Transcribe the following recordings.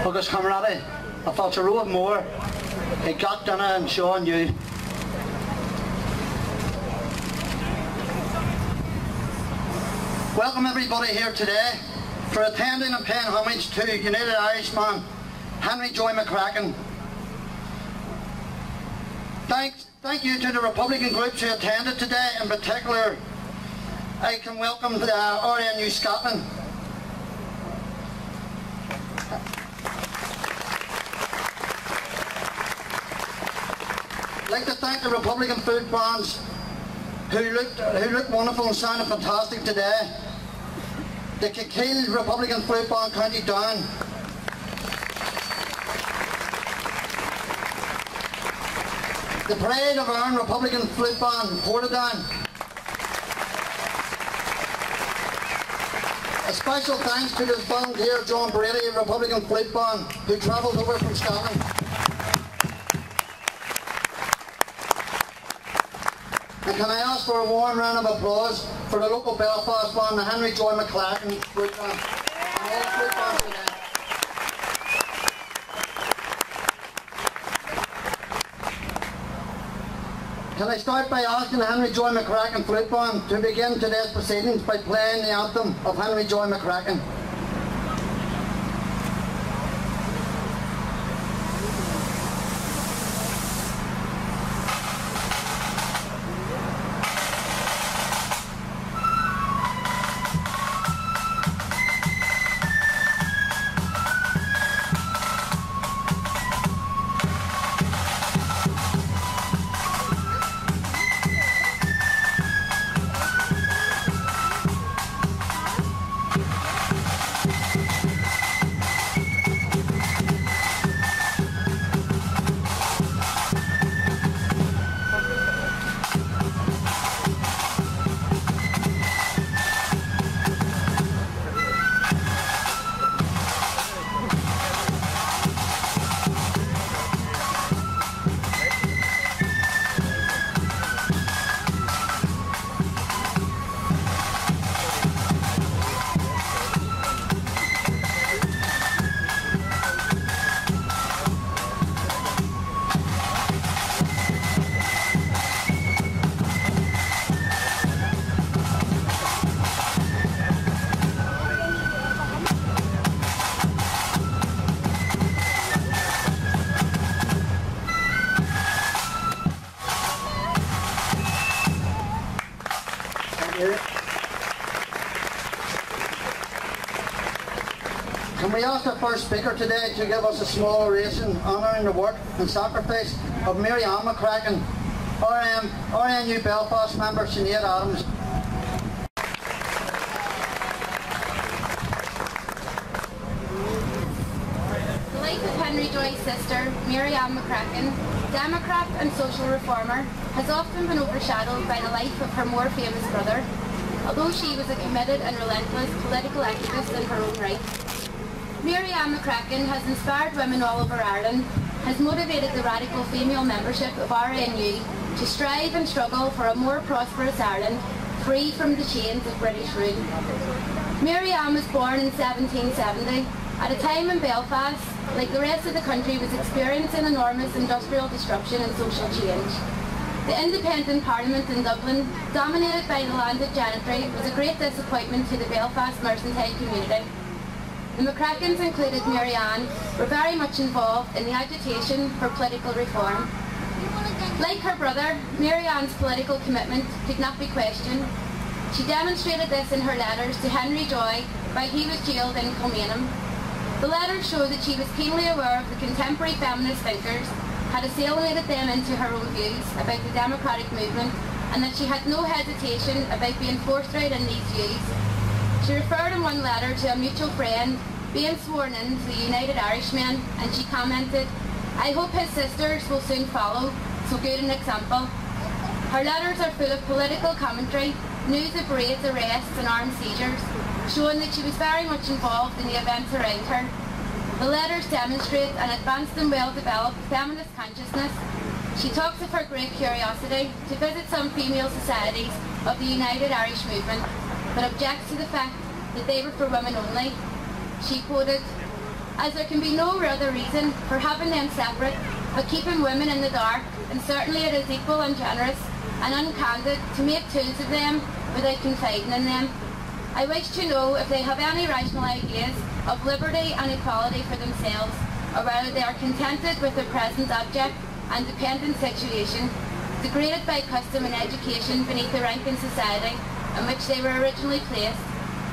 agus camaraderie a fáilte roimh mór I gach donna an seo aniu. Welcome everybody here today for attending and paying homage to United Irishman Henry Joy McCracken. Thank you to the Republican groups who attended today. In particular, I can welcome the RNU Scotland. I'd like to thank the Republican food bands who looked wonderful and sounded fantastic today. The Kilkeel Republican Flute Band, County Down. The Parade of Iron Republican Flute Band, Portadown. A special thanks to the volunteer John Brady, Republican Flute Band, who travelled over from Scotland. And can I ask for a warm round of applause for the local Belfast band, the Henry Joy McCracken Flute Band, and all the flute bands today. Can I start by asking the Henry Joy McCracken Flute Band to begin today's proceedings by playing the anthem of Henry Joy McCracken. Can we ask our first speaker today to give us a small oration honouring the work and sacrifice of Mary Anne McCracken, RNU Belfast member Sinead Adams. The life of Henry Joy's sister, Mary Anne McCracken, Democrat and social reformer, has often been overshadowed by the life of her more famous brother, although she was a committed and relentless political activist in her own right. Mary Anne McCracken has inspired women all over Ireland, has motivated the radical female membership of RNU to strive and struggle for a more prosperous Ireland, free from the chains of British rule. Mary Anne was born in 1770, at a time when Belfast, like the rest of the country, was experiencing enormous industrial disruption and social change. The independent parliament in Dublin, dominated by the landed gentry, was a great disappointment to the Belfast mercantile community. The McCrackens, included Mary Anne, were very much involved in the agitation for political reform. Like her brother, Mary Anne's political commitment could not be questioned. She demonstrated this in her letters to Henry Joy while he was jailed in Kilmainham. The letters show that she was keenly aware of the contemporary feminist thinkers, had assimilated them into her own views about the democratic movement, and that she had no hesitation about being forthright in these views. She referred in one letter to a mutual friend being sworn in to the United Irishmen, and she commented, "I hope his sisters will soon follow, so good an example." Her letters are full of political commentary, news of raids, arrests and armed seizures, showing that she was very much involved in the events around her. The letters demonstrate an advanced and well-developed feminist consciousness. She talks of her great curiosity to visit some female societies of the United Irish movement, but objects to the fact that they were for women only. She quoted, as there can be no other reason for having them separate but keeping women in the dark, and certainly it is equal and generous and uncandid to make tools of them without confiding in them. I wish to know if they have any rational ideas of liberty and equality for themselves, or whether they are contented with their present abject and dependent situation, degraded by custom and education beneath the rank in society in which they were originally placed.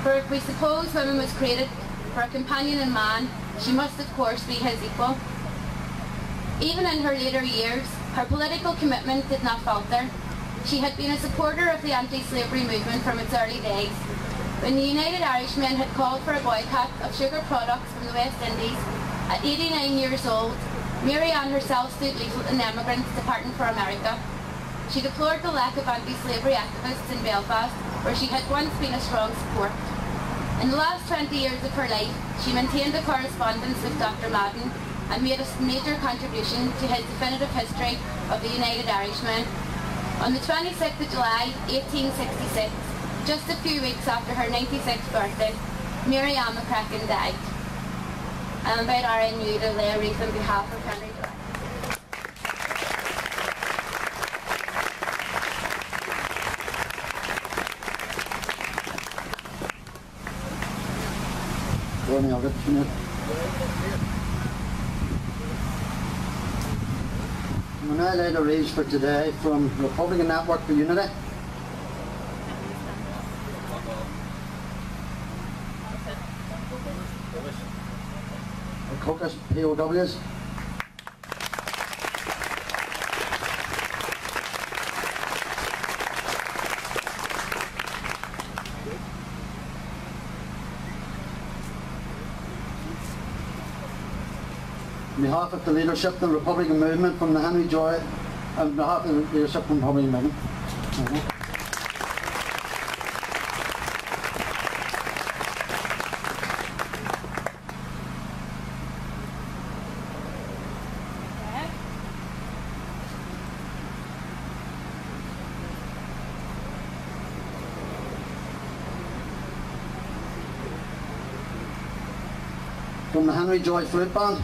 For if we suppose woman was created for a companion in man, she must of course be his equal. Even in her later years, her political commitment did not falter. She had been a supporter of the anti-slavery movement from its early days. When the United Irishmen had called for a boycott of sugar products from the West Indies, at 89 years old, Mary Anne herself stood lethal in emigrants departing for America. She deplored the lack of anti-slavery activists in Belfast, where she had once been a strong support. In the last 20 years of her life, she maintained a correspondence with Dr. Madden and made a major contribution to his definitive history of the United Irishmen. On the 26th of July, 1866, just a few weeks after her 96th birthday, Mary Anne McCracken died. I invite RNU to lay a wreath on behalf of Henry Joy. I'm now lay the wreaths for today from Republican Network for Unity. Caucus POWs. On behalf of the leadership of the Republican movement from the Henry Joy, on behalf of the leadership from the Republican movement. From the Henry Joy Flute Band.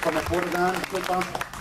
From the Flute Band.